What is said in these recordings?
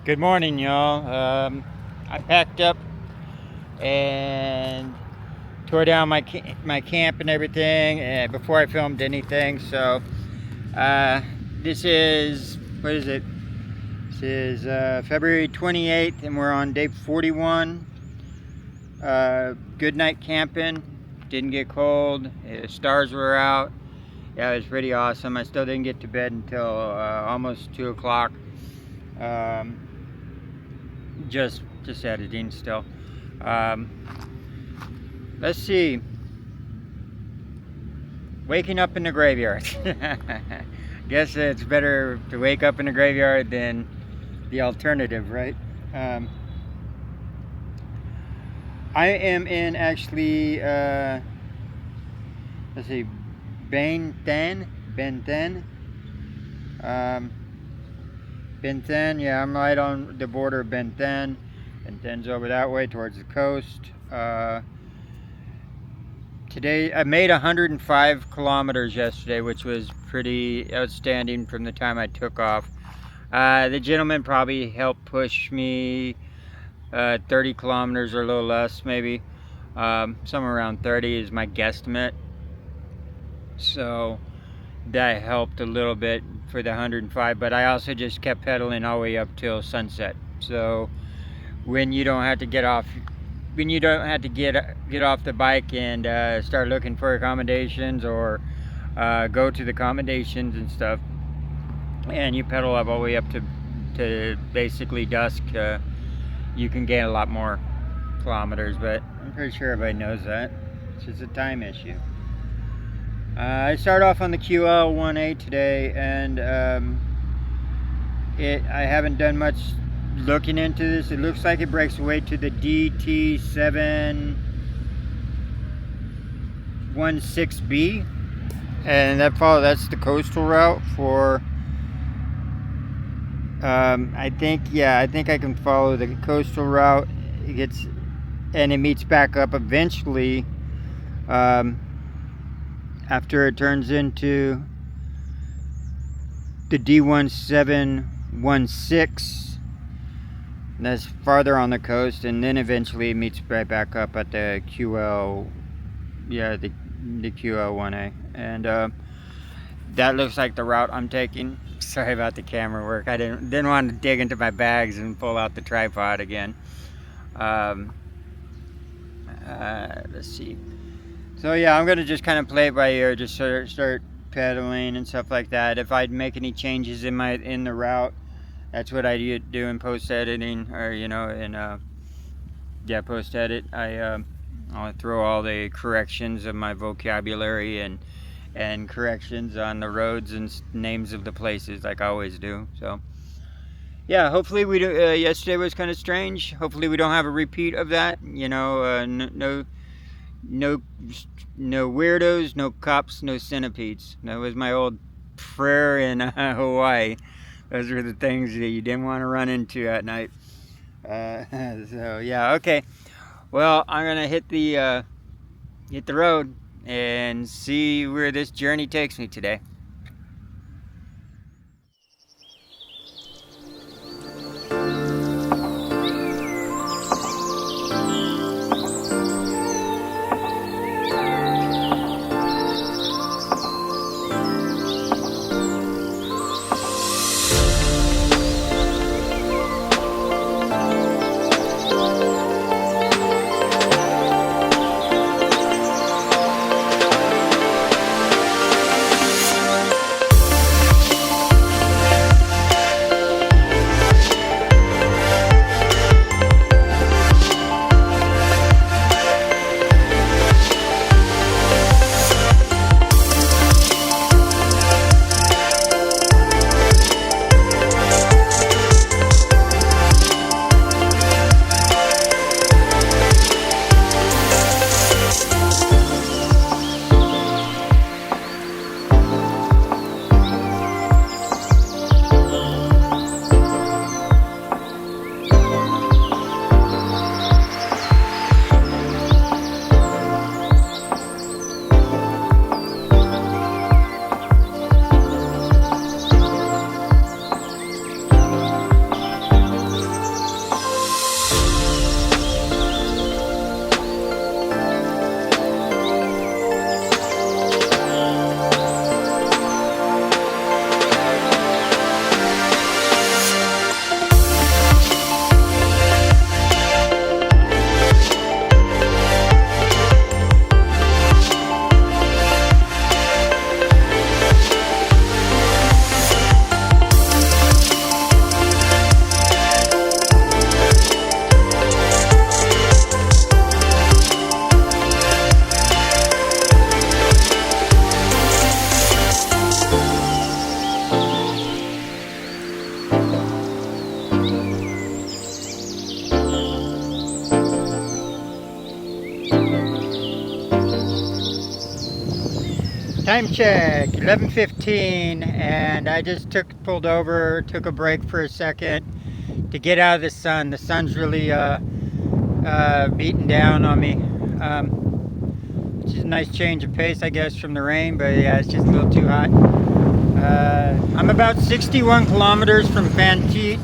Good morning, y'all. I packed up and tore down my camp and everything before I filmed anything. So this is, what is it? This is February 28th, and we're on day 41. Good night camping. Didn't get cold. The stars were out. Yeah, it was pretty awesome. I still didn't get to bed until almost 2 o'clock. Just editing still. Let's see. Waking up in the graveyard. Guess it's better to wake up in the graveyard than the alternative, right? I am in actually, let's see, Ben Then, yeah, I'm right on the border of Ben Then's over that way towards the coast. Today, I made 105 kilometers yesterday, which was pretty outstanding from the time I took off. The gentleman probably helped push me 30 kilometers or a little less, maybe. Somewhere around 30 is my guesstimate. So that helped a little bit for the 105, but I also just kept pedaling all the way up till sunset. So when you don't have to get off the bike and start looking for accommodations or go to the accommodations and stuff, and you pedal up all the way up to basically dusk, you can gain a lot more kilometers. But I'm pretty sure everybody knows that. It's just a time issue. I started off on the QL1A today, and I haven't done much looking into this. It looks like it breaks away to the DT716B, and that's the coastal route for. I think I can follow the coastal route. It meets back up eventually. After it turns into the D1716, that's farther on the coast, and then eventually it meets right back up at the QL, the QL1A, and that looks like the route I'm taking. Sorry about the camera work. I didn't want to dig into my bags and pull out the tripod again. Let's see. So yeah, I'm gonna just kind of play it by ear, just start pedaling and stuff like that. If I'd make any changes in the route, that's what I do in post editing, or post edit. I'll throw all the corrections of my vocabulary and corrections on the roads and names of the places, like I always do. So yeah, hopefully we do. Yesterday was kind of strange. Hopefully we don't have a repeat of that. No weirdos, no cops, no centipedes. That was my old prayer in Hawaii. Those were the things that you didn't want to run into at night. So yeah, okay. Well, I'm gonna hit the road and see where this journey takes me today. Time check, 11:15, and I just pulled over, took a break for a second to get out of the sun. The sun's really beating down on me, which is a nice change of pace, I guess, from the rain, but yeah, it's just a little too hot. I'm about 61 kilometers from Fanteet.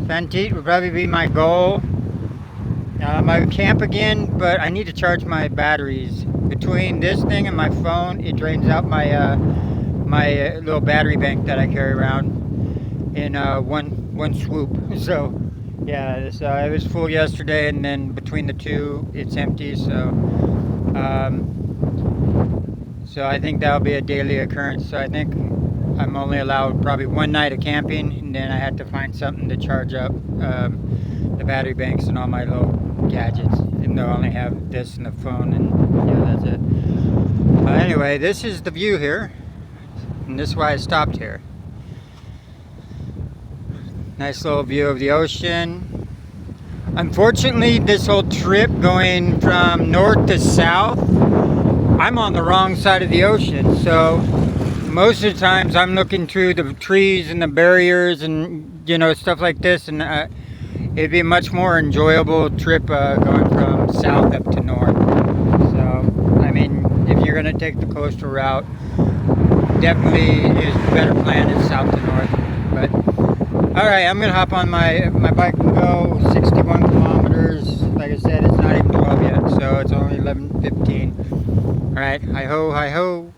Fanteet would probably be my goal. I would camp again, but I need to charge my batteries. Between this thing and my phone, it drains out my my little battery bank that I carry around in one swoop. So yeah, it was full yesterday, and then between the two, it's empty. So so I think that'll be a daily occurrence. So I think I'm only allowed probably one night of camping, and then I had to find something to charge up the battery banks and all my little gadgets, even though I only have this and the phone, and yeah, that's it. Anyway, this is the view here, and this is why I stopped here. Nice little view of the ocean. Unfortunately, this whole trip going from north to south, I'm on the wrong side of the ocean, so most of the times I'm looking through the trees and the barriers and, you know, stuff like this, and it'd be a much more enjoyable trip going from south up to north. So, I mean, if you're going to take the coastal route, definitely is a better plan is south to north. But, alright, I'm going to hop on my bike and go 61 kilometers. Like I said, it's not even 12 yet, so it's only 11:15. Alright, hi-ho, hi-ho.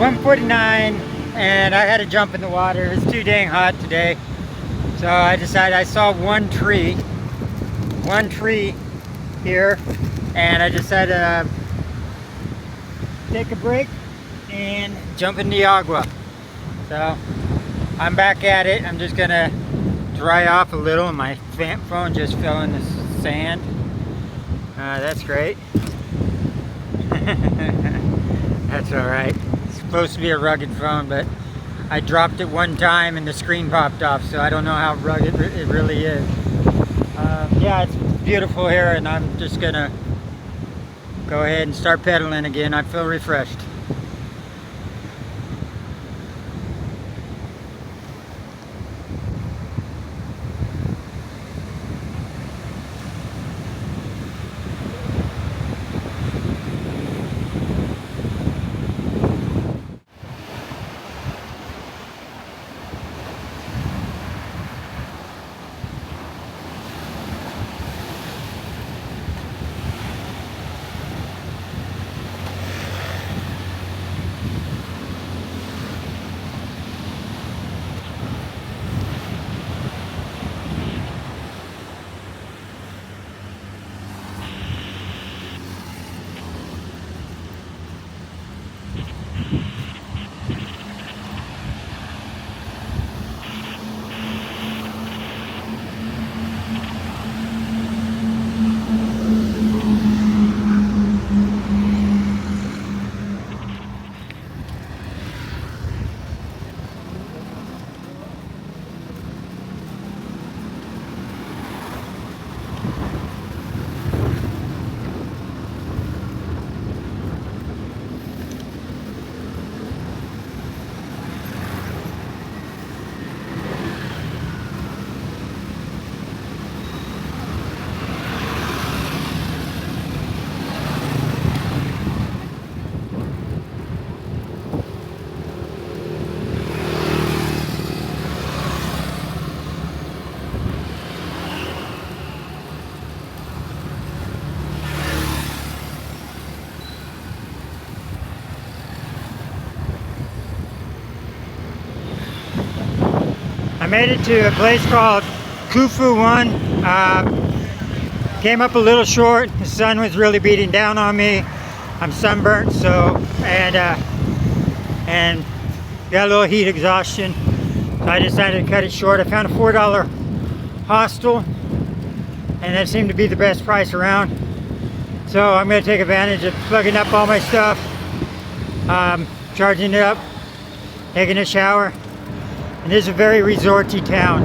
1:49 and I had to jump in the water. It's too dang hot today. So I decided, I saw one tree here, and I decided to take a break and jump in the agua. So I'm back at it. I'm just gonna dry off a little. My phone just fell in the sand. That's great. That's alright. It's supposed to be a rugged phone, but I dropped it one time and the screen popped off, so I don't know how rugged it really is. Yeah, it's beautiful here, and I'm just gonna go ahead and start pedaling again. I feel refreshed. I made it to a place called Khufu 1. Came up a little short. The sun was really beating down on me. I'm sunburnt, so and got a little heat exhaustion. So I decided to cut it short. I found a $4 hostel, and that seemed to be the best price around. So I'm going to take advantage of plugging up all my stuff, charging it up, taking a shower. And this is a very resorty town.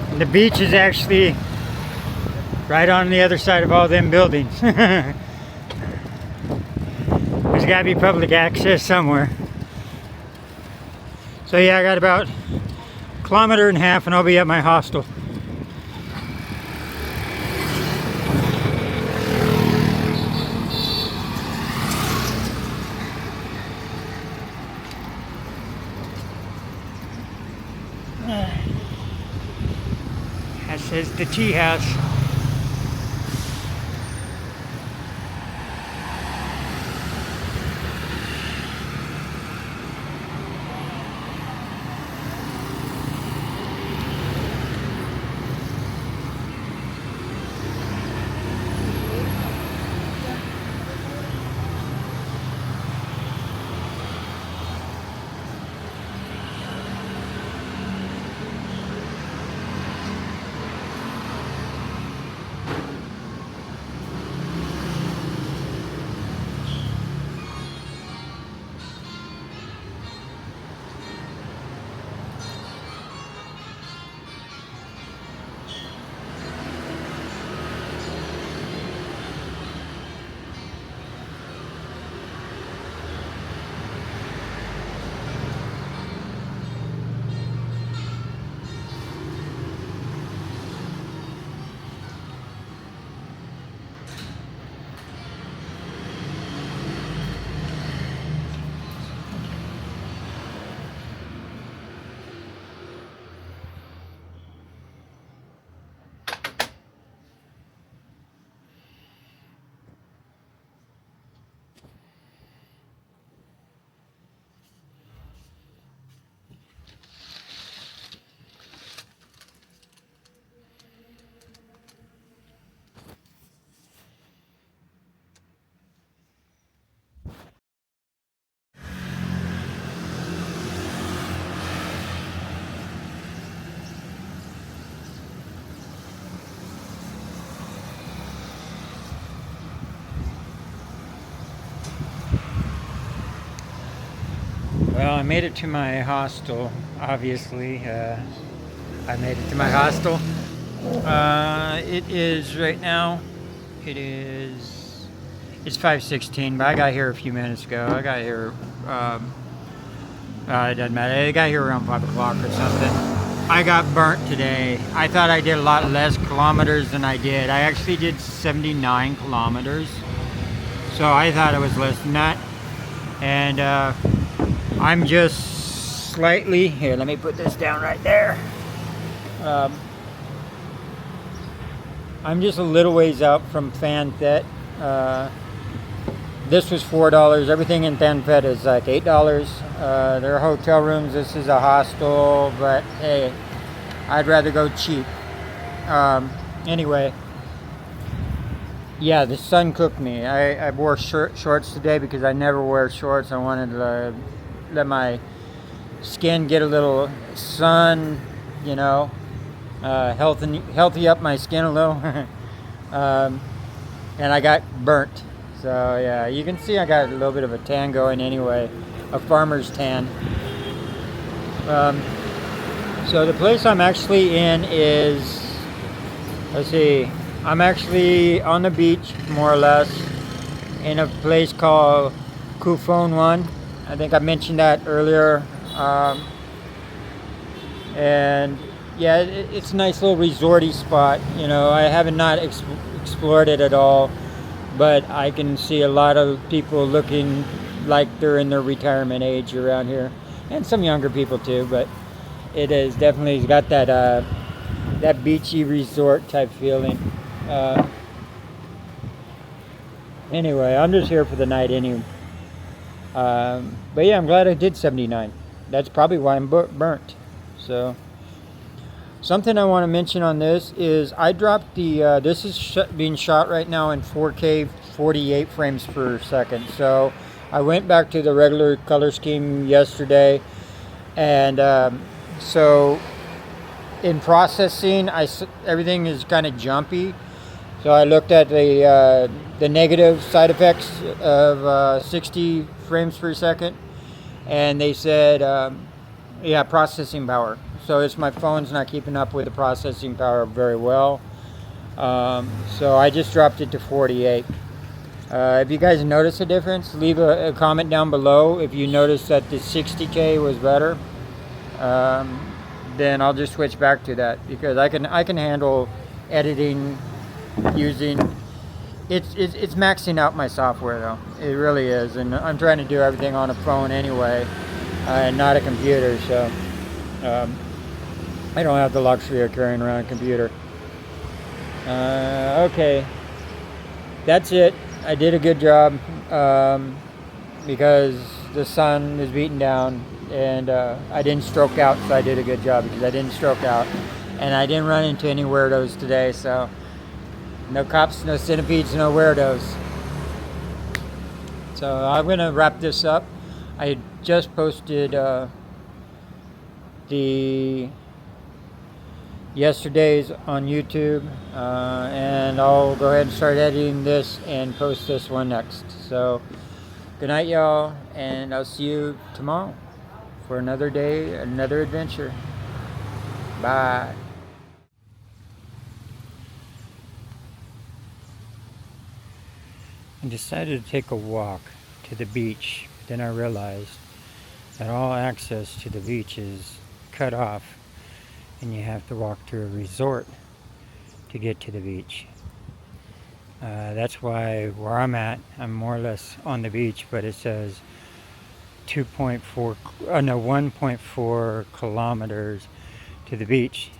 And the beach is actually right on the other side of all them buildings. There's got to be public access somewhere. So yeah, I got about 1.5 kilometers and I'll be at my hostel. That says the tea house. Well, I made it to my hostel, obviously. I made it to my hostel. It is right now, it's 5:16, but I got here a few minutes ago. I got here, it doesn't matter. I got here around 5 o'clock or something. I got burnt today. I thought I did a lot less kilometers than I did. I actually did 79 kilometers. So I thought it was less than that. And I'm just slightly, here, let me put this down right there. I'm just a little ways out from Phan That. This was $4. Everything in Phan That is like $8. There are hotel rooms. This is a hostel, but hey, I'd rather go cheap. Anyway, yeah, the sun cooked me. I wore shorts today because I never wear shorts. I wanted to let my skin get a little sun, you know, healthy up my skin a little. And I got burnt. So yeah, you can see I got a little bit of a tan going anyway, a farmer's tan. So the place I'm actually in is, let's see, I'm actually on the beach, more or less, in a place called Kufon 1. I think I mentioned that earlier. And yeah, it's a nice little resorty spot. You know, I haven't not explored it at all, but I can see a lot of people looking like they're in their retirement age around here, and some younger people too. But it is definitely got that that beachy resort type feeling. Anyway, I'm just here for the night anyway. But yeah, I'm glad I did 79. That's probably why I'm burnt. So something I want to mention on this is I dropped the, this is being shot right now in 4K 48 frames per second. So I went back to the regular color scheme yesterday, and so in processing, everything is kind of jumpy. So I looked at the negative side effects of 60 frames per second, and they said, yeah, processing power. So it's my phone's not keeping up with the processing power very well. So I just dropped it to 48. If you guys notice a difference, leave a comment down below. If you notice that the 60K was better, then I'll just switch back to that, because I can handle editing using it's maxing out my software though. It really is, and I'm trying to do everything on a phone anyway, and not a computer. So I don't have the luxury of carrying around a computer. Okay, that's it. I did a good job because the sun was beating down, and I didn't stroke out, so I did a good job because I didn't stroke out, and I didn't run into any weirdos today. So no cops, no centipedes, no weirdos. So I'm gonna wrap this up. I just posted the yesterday's on YouTube, and I'll go ahead and start editing this and post this one next. So good night, y'all, and I'll see you tomorrow for another day, another adventure. Bye. I decided to take a walk to the beach. Then I realized that all access to the beach is cut off, and you have to walk to a resort to get to the beach. That's why where I'm at, I'm more or less on the beach, but it says 1.4 kilometers to the beach,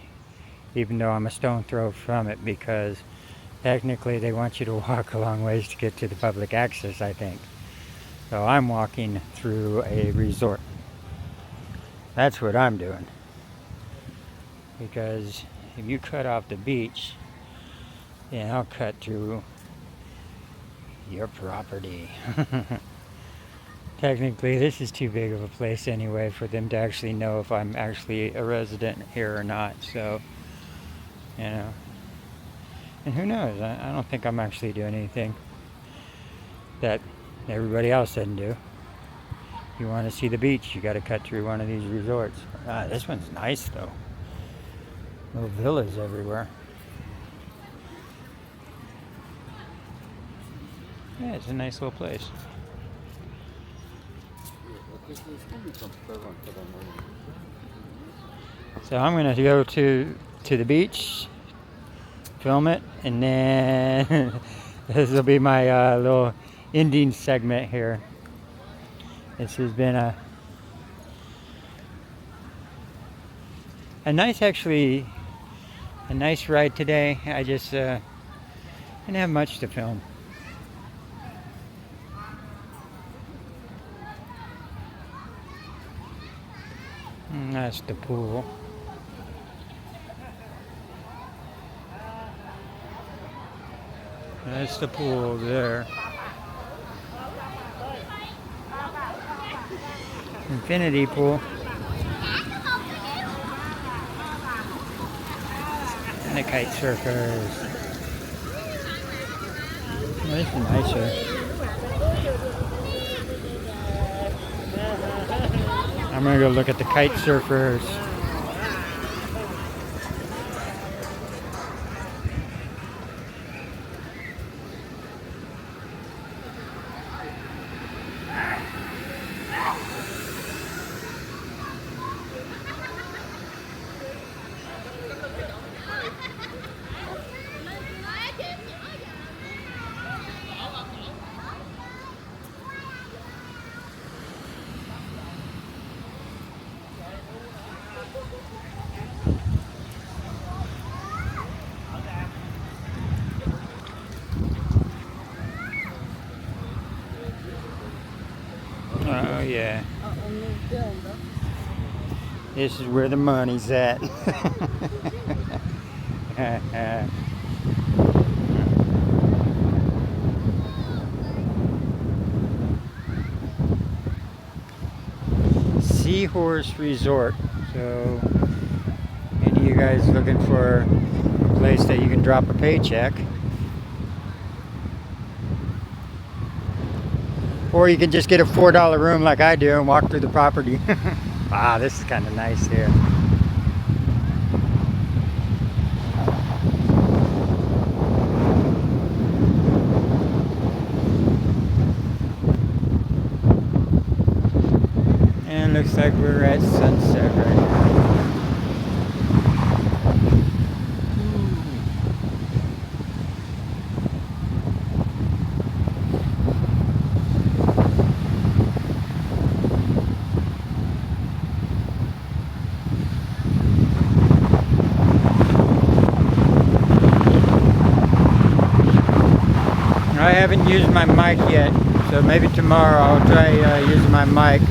even though I'm a stone throw from it, because technically they want you to walk a long ways to get to the public access, I think. So I'm walking through a resort. That's what I'm doing. Because if you cut off the beach, then I'll cut through your property. Technically, this is too big of a place anyway for them to actually know if I'm actually a resident here or not. So, you know. And who knows? I don't think I'm actually doing anything that everybody else doesn't do. you want to see the beach, you got to cut through one of these resorts. This one's nice though. Little villas everywhere. Yeah, it's a nice little place. So I'm gonna go to the beach, film it, and then this will be my little ending segment here. This has been a nice, actually, a nice ride today. I just didn't have much to film. And that's the pool. That's the pool over there. Infinity pool. And the kite surfers. Oh, this is nicer. I'm gonna go look at the kite surfers. Oh yeah. This is where the money's at. Seahorse Resort. So any of you guys looking for a place that you can drop a paycheck, or you can just get a $4 room like I do and walk through the property. Wow, this is kind of nice here. And looks like we're at sunset right now. I haven't used my mic yet, so maybe tomorrow I'll try using my mic.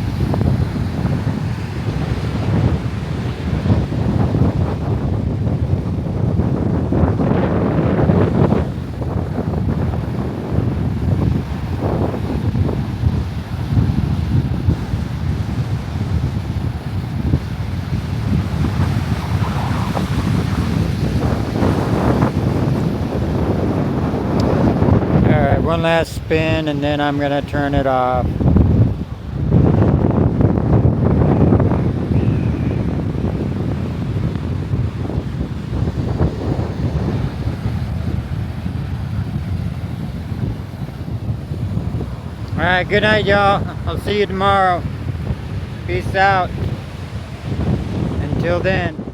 One last spin and then I'm gonna turn it off. Alright, good night y'all. I'll see you tomorrow. Peace out. Until then.